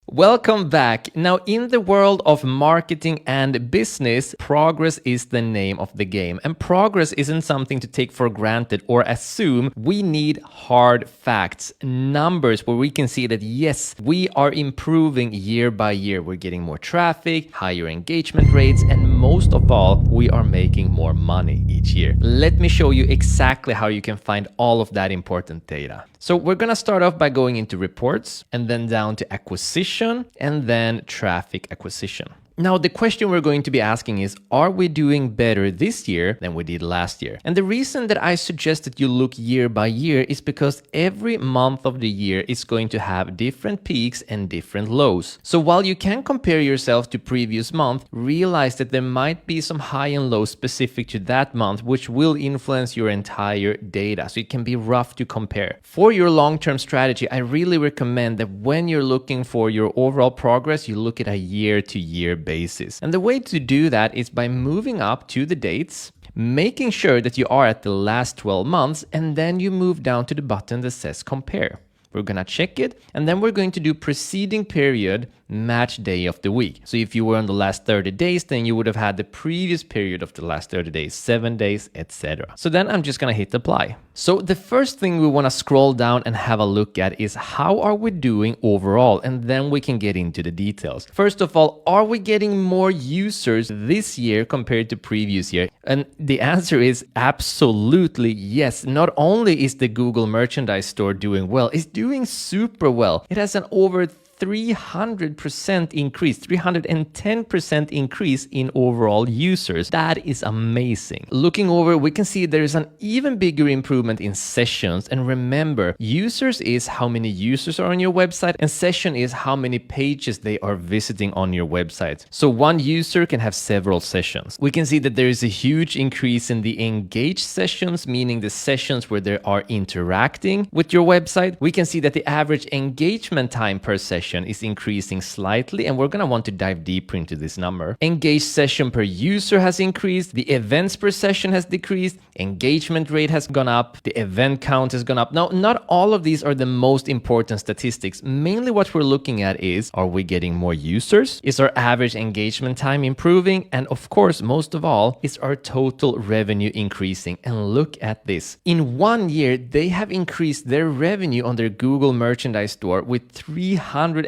Welcome back. Now, in the world of marketing and business, progress is the name of the game. And progress isn't something to take for granted or assume. We need hard facts, numbers where we can see that, yes, we are improving year by year. We're getting more traffic, higher engagement rates, and most of all, we are making more money each year. Let me show you exactly how you can find all of that important data. So we're going to start off by going into reports and then down to acquisition and then traffic acquisition. Now, the question we're going to be asking is, are we doing better this year than we did last year? And the reason that I suggest that you look year by year is because every month of the year is going to have different peaks and different lows. So while you can compare yourself to previous month, realize that there might be some high and low specific to that month, which will influence your entire data. So it can be rough to compare. For your long-term strategy, I really recommend that when you're looking for your overall progress, you look at a year-to-year basis. And the way to do that is by moving up to the dates, making sure that you are at the last 12 months, and then you move down to the button that says compare. We're going to check it, and then we're going to do preceding period match day of the week. So if you were on the last 30 days, then you would have had the previous period of the last 30 days, 7 days, etc. So then I'm just going to hit apply. So the first thing we want to scroll down and have a look at is how are we doing overall? And then we can get into the details. First of all, are we getting more users this year compared to previous year? And the answer is absolutely yes. Not only is the Google Merchandise Store doing well, it's doing super well. It has an over 300% increase, 310% increase in overall users. That is amazing. Looking over, we can see there is an even bigger improvement in sessions. And remember, users is how many users are on your website, and session is how many pages they are visiting on your website. So one user can have several sessions. We can see that there is a huge increase in the engaged sessions, meaning the sessions where they are interacting with your website. We can see that the average engagement time per session is increasing slightly, and we're going to want to dive deeper into this number. Engaged session per user has increased, the events per session has decreased, engagement rate has gone up, the event count has gone up. Now, not all of these are the most important statistics. Mainly what we're looking at is, are we getting more users? Is our average engagement time improving? And of course, most of all, is our total revenue increasing? And look at this. In 1 year, they have increased their revenue on their Google Merchandise Store with 305%.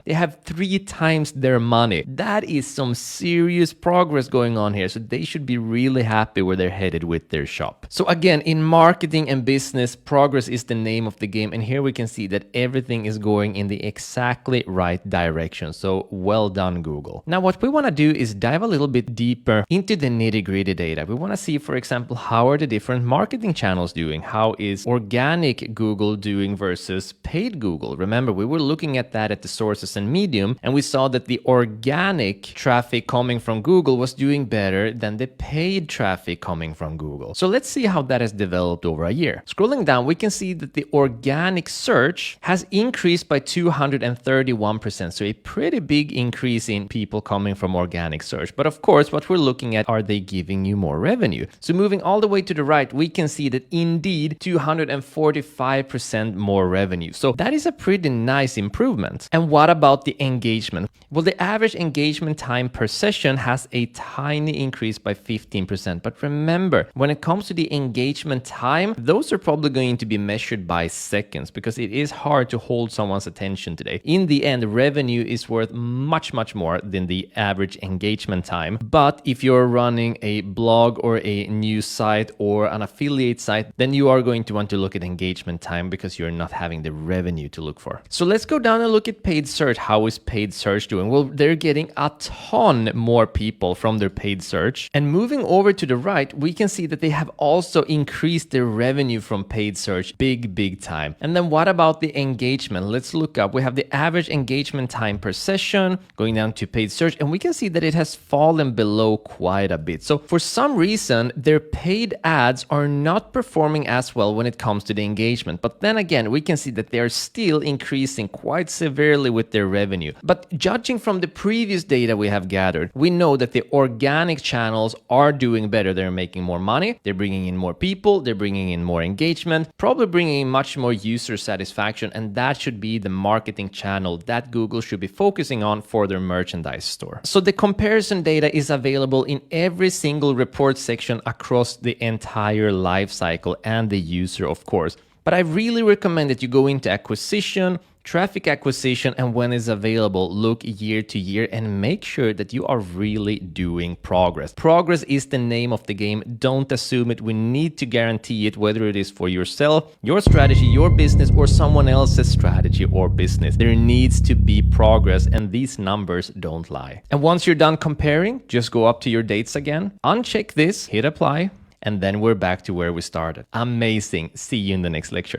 They have 3 times their money. That is some serious progress going on here. So they should be really happy where they're headed with their shop. So again, in marketing and business, progress is the name of the game. And here we can see that everything is going in the exactly right direction. So well done, Google. Now, what we want to do is dive a little bit deeper into the nitty-gritty data. We want to see, for example, how are the different marketing channels doing? How is organic Google doing versus paid Google? Remember, we were looking at that at the sources and Medium, and we saw that the organic traffic coming from Google was doing better than the paid traffic coming from Google. So let's see how that has developed over a year. Scrolling down, we can see that the organic search has increased by 231%. So a pretty big increase in people coming from organic search. But of course, what we're looking at, are they giving you more revenue? So moving all the way to the right, we can see that indeed 245% more revenue. So that is a pretty nice improvement. And what about the engagement? Well, the average engagement time per session has a tiny increase by 15%. But remember, when it comes to the engagement time, those are probably going to be measured by seconds because it is hard to hold someone's attention today. In the end, revenue is worth much, much more than the average engagement time. But if you're running a blog or a news site or an affiliate site, then you are going to want to look at engagement time because you're not having the revenue to look for. So let's go down and look at paid search. How is paid search doing? Well, they're getting a ton more people from their paid search. And moving over to the right, we can see that they have also increased their revenue from paid search big time. And then what about the engagement? Let's look up. We have the average engagement time per session going down to paid search, and we can see that it has fallen below quite a bit. So for some reason, their paid ads are not performing as well when it comes to the engagement. But then again, we can see that they are still increasing decreasing quite severely with their revenue. But judging from the previous data we have gathered, we know that the organic channels are doing better. They're making more money, they're bringing in more people, they're bringing in more engagement, probably bringing in much more user satisfaction, and that should be the marketing channel that Google should be focusing on for their merchandise store. So the comparison data is available in every single report section across the entire life cycle and the user, of course. But I really recommend that you go into acquisition, traffic acquisition, and when it's available, look year to year and make sure that you are really doing progress. Progress is the name of the game. Don't assume it. We need to guarantee it, whether it is for yourself, your strategy, your business, or someone else's strategy or business. There needs to be progress, and these numbers don't lie. And once you're done comparing, just go up to your dates again, uncheck this, hit apply, and then we're back to where we started. Amazing. See you in the next lecture.